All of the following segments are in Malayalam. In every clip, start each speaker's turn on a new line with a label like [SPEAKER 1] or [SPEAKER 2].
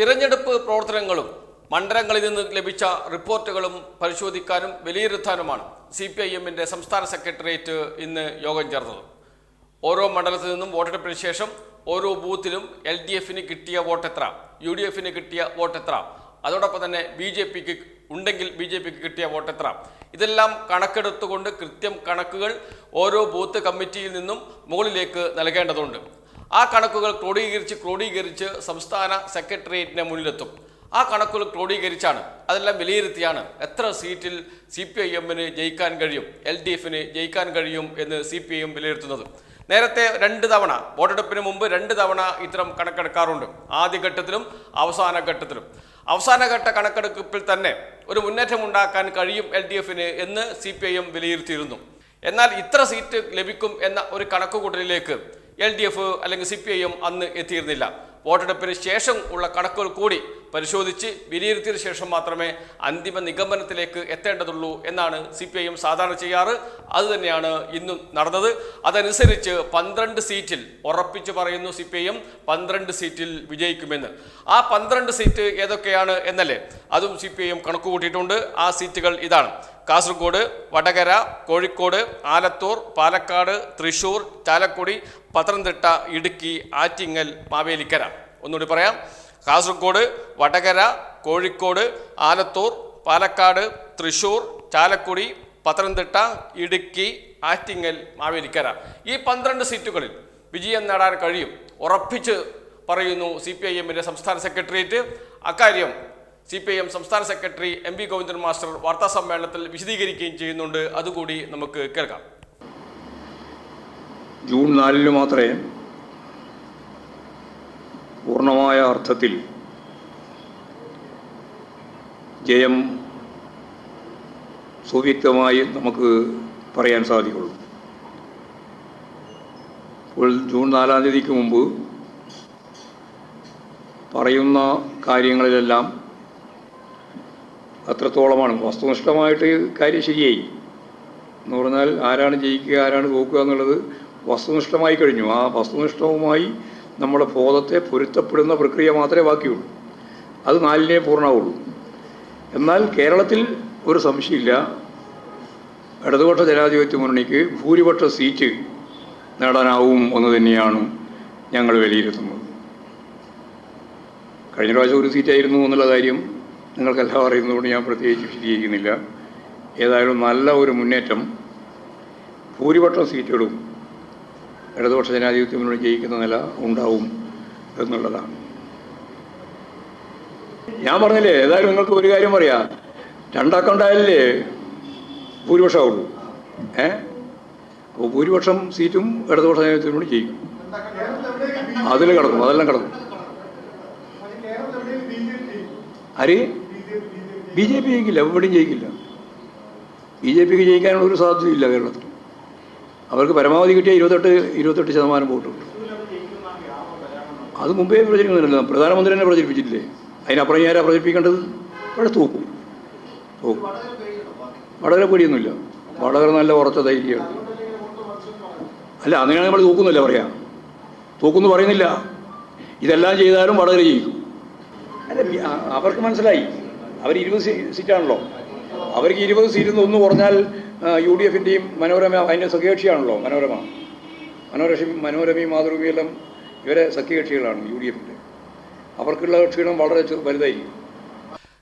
[SPEAKER 1] തിരഞ്ഞെടുപ്പ് പ്രവർത്തനങ്ങളും മണ്ഡലങ്ങളിൽ നിന്ന് ലഭിച്ച റിപ്പോർട്ടുകളും പരിശോധിക്കാനും വിലയിരുത്താനുമാണ് CPIM-ന്റെ സംസ്ഥാന സെക്രട്ടേറിയറ്റ് ഇന്ന് യോഗം ചേർന്നത്. ഓരോ മണ്ഡലത്തിൽ നിന്നും വോട്ടെടുപ്പിന് ശേഷം ഓരോ ബൂത്തിലും LDF-ന് കിട്ടിയ വോട്ട് എത്ര, UDF-ന് കിട്ടിയ വോട്ട് എത്ര, അതോടൊപ്പം തന്നെ BJP-ക്ക് ഉണ്ടെങ്കിൽ BJP-ക്ക് കിട്ടിയ വോട്ട് എത്ര, ഇതെല്ലാം കണക്കെടുത്തുകൊണ്ട് കൃത്യം കണക്കുകൾ ഓരോ ബൂത്ത് കമ്മിറ്റിയിൽ നിന്നും മുകളിലേക്ക് നൽകേണ്ടതുണ്ട്. ആ കണക്കുകൾ ക്രോഡീകരിച്ച് സംസ്ഥാന സെക്രട്ടേറിയറ്റിന് മുന്നിലെത്തും. ആ കണക്കുകൾ ക്രോഡീകരിച്ചാണ്, അതെല്ലാം വിലയിരുത്തിയാണ് എത്ര സീറ്റിൽ CPIM-ന് ജയിക്കാൻ കഴിയും, LDF-ന് ജയിക്കാൻ കഴിയും എന്ന് CPIM വിലയിരുത്തുന്നത്. നേരത്തെ 2 തവണ വോട്ടെടുപ്പിന് മുമ്പ് 2 തവണ ഇത്തരം കണക്കെടുക്കാറുണ്ട്, ആദ്യഘട്ടത്തിലും അവസാന ഘട്ടത്തിലും. അവസാനഘട്ട കണക്കെടുപ്പിൽ തന്നെ ഒരു മുന്നേറ്റം ഉണ്ടാക്കാൻ കഴിയും LDF-ന് എന്ന് CPIM വിലയിരുത്തിയിരുന്നു. എന്നാൽ ഇത്ര സീറ്റ് ലഭിക്കും എന്ന ഒരു കണക്കുകൂട്ടലിലേക്ക് LDF അല്ലെങ്കിൽ CPIM അന്ന് എത്തിയിരുന്നില്ല. വോട്ടെടുപ്പിന് ശേഷം ഉള്ള കണക്കുകൾ കൂടി പരിശോധിച്ച് വിലയിരുത്തിയതിനു ശേഷം മാത്രമേ അന്തിമ നിഗമനത്തിലേക്ക് എത്തേണ്ടതുള്ളൂ എന്നാണ് CPIM സാധാരണ ചെയ്യാറ്. അതുതന്നെയാണ് ഇന്നും നടന്നത്. അതനുസരിച്ച് 12 സീറ്റിൽ ഉറപ്പിച്ചു പറയുന്നു CPIM 12 സീറ്റിൽ വിജയിക്കുമെന്ന്. ആ 12 സീറ്റ് ഏതൊക്കെയാണ് എന്നല്ലേ അതും CPIM കണക്കുകൂട്ടിയിട്ടുണ്ട്. ആ സീറ്റുകൾ ഇതാണ്: കാസർഗോഡ്, വടകര, കോഴിക്കോട്, ആലത്തൂർ, പാലക്കാട്, തൃശൂർ, ചാലക്കുടി, പത്തനംതിട്ട, ഇടുക്കി, ആറ്റിങ്ങൽ, മാവേലിക്കര. ഒന്നുകൂടി പറയാം: കാസർഗോഡ്, വടകര, കോഴിക്കോട്, ആലത്തൂർ, പാലക്കാട്, തൃശൂർ, ചാലക്കുടി, പത്തനംതിട്ട, ഇടുക്കി, ആറ്റിങ്ങൽ, മാവേലിക്കര. ഈ 12 സീറ്റുകളിൽ വിജയം നേടാൻ കഴിയും ഉറപ്പിച്ച് പറയുന്നു CPIM-ന്റെ സംസ്ഥാന സെക്രട്ടേറിയറ്റ്. അക്കാര്യം CPIM സംസ്ഥാന സെക്രട്ടറി MV ഗോവിന്ദൻ മാസ്റ്റർ വാർത്താ സമ്മേളനത്തിൽ വിശദീകരിക്കുകയും ചെയ്യുന്നുണ്ട്. അതുകൂടി നമുക്ക് കേൾക്കാം.
[SPEAKER 2] ജൂൺ 4 മാത്രമേ പൂർണ്ണമായ അർത്ഥത്തിൽ ജയം സുവ്യക്തമായി നമുക്ക് പറയാൻ സാധിക്കുള്ളൂ. അപ്പോൾ ജൂൺ 4-ാം തീയതിക്ക് മുമ്പ് പറയുന്ന കാര്യങ്ങളിലെല്ലാം അത്രത്തോളമാണ് വസ്തുനിഷ്ഠമായിട്ട് കാര്യം ശരിയായി എന്ന് പറഞ്ഞാൽ ആരാണ് ജയിക്കുക ആരാണ് തോക്കുക എന്നുള്ളത് വസ്തുനിഷ്ഠമായി കഴിഞ്ഞു. ആ വസ്തുനിഷ്ഠവുമായി നമ്മുടെ ബോധത്തെ പൊരുത്തപ്പെടുന്ന പ്രക്രിയ മാത്രമേ ബാക്കിയുള്ളൂ. അത് 4-നേ പൂർണ്ണമാവുള്ളൂ. എന്നാൽ കേരളത്തിൽ ഒരു സംശയമില്ല, ഇടതുപക്ഷ ജനാധിപത്യ മുന്നണിക്ക് ഭൂരിപക്ഷ സീറ്റ് നേടാനാവും എന്ന് തന്നെയാണ് ഞങ്ങൾ വിലയിരുത്തുന്നത്. കഴിഞ്ഞ പ്രാവശ്യം ഒരു സീറ്റായിരുന്നു എന്നുള്ള കാര്യം നിങ്ങൾക്കെല്ലാം അറിയുന്നതുകൊണ്ട് ഞാൻ പ്രത്യേകിച്ച് വിശദീകരിക്കുന്നില്ല. ഏതായാലും നല്ല ഒരു മുന്നേറ്റം ഭൂരിപക്ഷം സീറ്റുകളും ഇടതുപക്ഷ ജനാധിപത്യ മുന്നണി ജയിക്കുന്ന നില ഉണ്ടാവും എന്നുള്ളതാണ്. ഞാൻ പറഞ്ഞില്ലേ, ഏതായാലും നിങ്ങൾക്ക് ഒരു കാര്യം പറയാം, 2 അക്കൗണ്ടായാലേ ഭൂരിപക്ഷമാവുള്ളൂ. അപ്പോൾ ഭൂരിപക്ഷം സീറ്റും ഇടതുപക്ഷ ജനാധിപത്യ മുന്നണി ജയിക്കും. അതിൽ കിടക്കും, അതെല്ലാം കിടക്കും. ആര്? BJP ജയിക്കില്ല, എവിടെയും ജയിക്കില്ല. BJPക്ക് ജയിക്കാനുള്ള ഒരു സാധ്യതയില്ല കേരളത്തിൽ. അവർക്ക് പരമാവധി കിട്ടിയ 28% വോട്ടുണ്ട്. അത് മുമ്പേ പ്രചരിക്കുന്നില്ല, പ്രധാനമന്ത്രി തന്നെ പ്രചരിപ്പിച്ചിട്ടില്ലേ. അതിനപ്പുറം ആരാ പ്രചരിപ്പിക്കേണ്ടത്? അവിടെ തോക്കും. വടകര പേടിയൊന്നുമില്ല, വടകര നല്ല ഉറച്ച ധൈര്യമാണ്. അല്ല, അങ്ങനെയാണ് നമ്മൾ തോക്കുന്നില്ല പറയാം, തോക്കുമെന്ന് പറയുന്നില്ല. ഇതെല്ലാം ചെയ്താലും വടകര ജയിക്കും. അല്ല, അവർക്ക് മനസ്സിലായി, അവർ 20 സീറ്റാണല്ലോ. അവർക്ക് 20 സീറ്റിൽ നിന്ന് 1 കുറഞ്ഞാൽ UDF-ൻ്റെയും മനോരമ അതിൻ്റെ സഖ്യകക്ഷിയാണല്ലോ. മനോരമയും മാതൃഭൂമിയെല്ലാം ഇവരെ സഖ്യകക്ഷികളാണ് UDF-ൻ്റെ. അവർക്കുള്ള ക്ഷീണം വളരെ വലുതായിരിക്കും.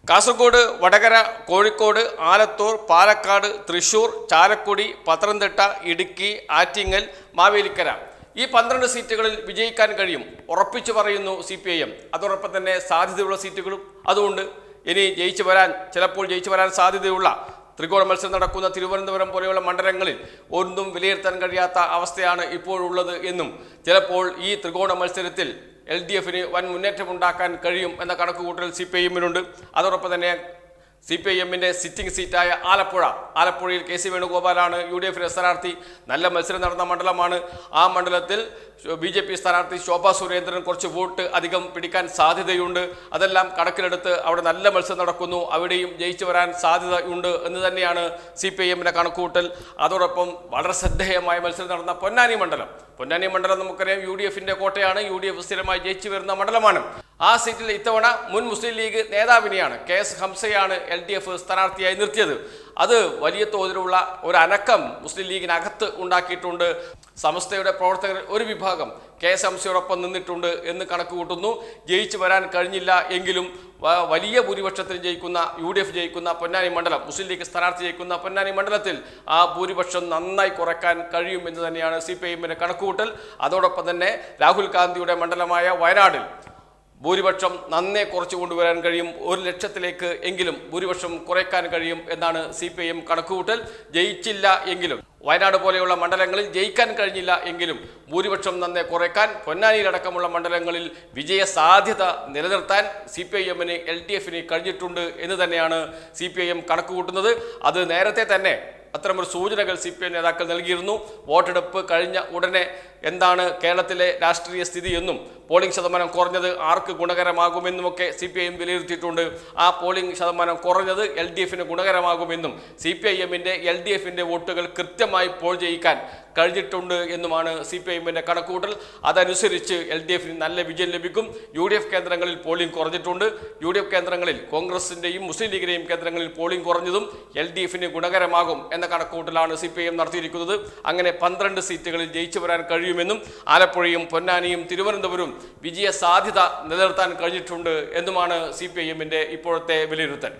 [SPEAKER 1] കാസർഗോഡ്, വടകര, കോഴിക്കോട്, ആലത്തൂർ, പാലക്കാട്, തൃശൂർ, ചാലക്കുടി, പത്തനംതിട്ട, ഇടുക്കി, ആറ്റിങ്ങൽ, മാവേലിക്കര ഈ 12 സീറ്റുകളിൽ വിജയിക്കാൻ കഴിയും ഉറപ്പിച്ചു പറയുന്നു CPIM. അതോടൊപ്പം തന്നെ സാധ്യതയുള്ള സീറ്റുകളും അതുകൊണ്ട് ഇനി ചിലപ്പോൾ ജയിച്ചു വരാൻ സാധ്യതയുള്ള ത്രികോണ മത്സരം നടക്കുന്ന തിരുവനന്തപുരം പോലെയുള്ള മണ്ഡലങ്ങളിൽ ഒന്നും വിലയിരുത്താൻ കഴിയാത്ത അവസ്ഥയാണ് ഇപ്പോഴുള്ളത് എന്നും ചിലപ്പോൾ ഈ ത്രികോണ മത്സരത്തിൽ LDF-ന് വൻ മുന്നേറ്റമുണ്ടാക്കാൻ കഴിയും എന്ന കണക്കുകൂട്ടൽ CPIM-നുണ്ട്. അതോടൊപ്പം തന്നെ CPIM-ന്റെ സിറ്റിംഗ് സീറ്റായ ആലപ്പുഴയിൽ KC വേണുഗോപാലാണ് UDF-ന്റെ സ്ഥാനാർത്ഥി. നല്ല മത്സരം നടന്ന മണ്ഡലമാണ്. ആ മണ്ഡലത്തിൽ BJP സ്ഥാനാർത്ഥി ശോഭാ സുരേന്ദ്രൻ കുറച്ച് വോട്ട് അധികം പിടിക്കാൻ സാധ്യതയുണ്ട്. അതെല്ലാം കണക്കിലെടുത്ത് അവിടെ നല്ല മത്സരം നടക്കുന്നു, അവിടെയും ജയിച്ചു വരാൻ സാധ്യതയുണ്ട് എന്ന് തന്നെയാണ് CPIM-ന്റെ കണക്കുകൂട്ടൽ. അതോടൊപ്പം വളരെ ശ്രദ്ധേയമായ മത്സരം നടന്ന പൊന്നാനി മണ്ഡലം നമുക്കറിയാം UDF-ന്റെ കോട്ടയാണ്, UDF സ്ഥിരമായി ജയിച്ചു വരുന്ന മണ്ഡലമാണ്. ആ സീറ്റിൽ ഇത്തവണ മുൻ മുസ്ലിം ലീഗ് നേതാവിനെയാണ് KS ഹംസയാണ് LDF സ്ഥാനാർത്ഥിയായി നിർത്തിയത്. അത് വലിയ തോതിലുള്ള ഒരു അനക്കം മുസ്ലിം ലീഗിനകത്ത് ഉണ്ടാക്കിയിട്ടുണ്ട്. സമസ്തയുടെ പ്രവർത്തകർ ഒരു വിഭാഗം KS ഹംസയോടൊപ്പം നിന്നിട്ടുണ്ട് എന്ന് കണക്ക് കൂട്ടുന്നു. ജയിച്ചു വരാൻ കഴിഞ്ഞില്ല എങ്കിലും വലിയ ഭൂരിപക്ഷത്തിൽ ജയിക്കുന്ന UDF ജയിക്കുന്ന പൊന്നാനി മണ്ഡലം, മുസ്ലിം ലീഗ് സ്ഥാനാർത്ഥി ജയിക്കുന്ന പൊന്നാനി മണ്ഡലത്തിൽ ആ ഭൂരിപക്ഷം നന്നായി കുറയ്ക്കാൻ കഴിയുമെന്ന് തന്നെയാണ് CPIMന്റെ കണക്കുകൂട്ടൽ. അതോടൊപ്പം തന്നെ രാഹുൽ ഗാന്ധിയുടെ മണ്ഡലമായ വയനാടിൽ ഭൂരിപക്ഷം നന്നേ കുറച്ചു കൊണ്ടുവരാൻ കഴിയും. 1 ലക്ഷത്തിലേക്ക് എങ്കിലും ഭൂരിപക്ഷം കുറയ്ക്കാൻ കഴിയും എന്നാണ് CPIM കണക്കുകൂട്ടൽ. ജയിച്ചില്ല എങ്കിലും വയനാട് പോലെയുള്ള മണ്ഡലങ്ങളിൽ ജയിക്കാൻ കഴിഞ്ഞില്ല എങ്കിലും ഭൂരിപക്ഷം നന്നേ കുറയ്ക്കാൻ, പൊന്നാനിയിലടക്കമുള്ള മണ്ഡലങ്ങളിൽ വിജയ സാധ്യത നിലനിർത്താൻ CPIMന് LDFന് കഴിഞ്ഞിട്ടുണ്ട് എന്ന് തന്നെയാണ് CPIM കണക്കുകൂട്ടുന്നത്. അത് നേരത്തെ തന്നെ അത്തരമൊരു സൂചനകൾ CPIM നേതാക്കൾ നൽകിയിരുന്നു. വോട്ടെടുപ്പ് കഴിഞ്ഞ ഉടനെ എന്താണ് കേരളത്തിലെ രാഷ്ട്രീയ സ്ഥിതി എന്നും പോളിംഗ് ശതമാനം കുറഞ്ഞത് ആർക്ക് ഗുണകരമാകുമെന്നുമൊക്കെ CPIM വിലയിരുത്തിയിട്ടുണ്ട്. ആ പോളിംഗ് ശതമാനം കുറഞ്ഞത് LDFന് ഗുണകരമാകുമെന്നും CPIMന്റെ LDFന്റെ വോട്ടുകൾ കൃത്യമായി പോൾ ചെയ്യിക്കാൻ കഴിഞ്ഞിട്ടുണ്ട് എന്നുമാണ് CPIMന്റെ കണക്കുകൂട്ടൽ. അതനുസരിച്ച് LDFന് നല്ല വിജയം ലഭിക്കും. UDF കേന്ദ്രങ്ങളിൽ പോളിംഗ് കുറഞ്ഞിട്ടുണ്ട്. UDF കേന്ദ്രങ്ങളിൽ കോൺഗ്രസിന്റെയും മുസ്ലിം ലീഗിന്റെയും കേന്ദ്രങ്ങളിൽ പോളിംഗ് കുറഞ്ഞതും LDFന് ഗുണകരമാകും എന്ന കണക്കുകൂട്ടലാണ് CPIM നടത്തിയിരിക്കുന്നത്. അങ്ങനെ 12 സീറ്റുകളിൽ ജയിച്ചു വരാൻ കഴിയുമെന്നും ആലപ്പുഴയും പൊന്നാനിയും തിരുവനന്തപുരവും വിജയ സാധ്യത നിലനിർത്താൻ കഴിഞ്ഞിട്ടുണ്ട് എന്നുമാണ് CPIMന്റെ ഇപ്പോഴത്തെ വിലയിരുത്തൽ.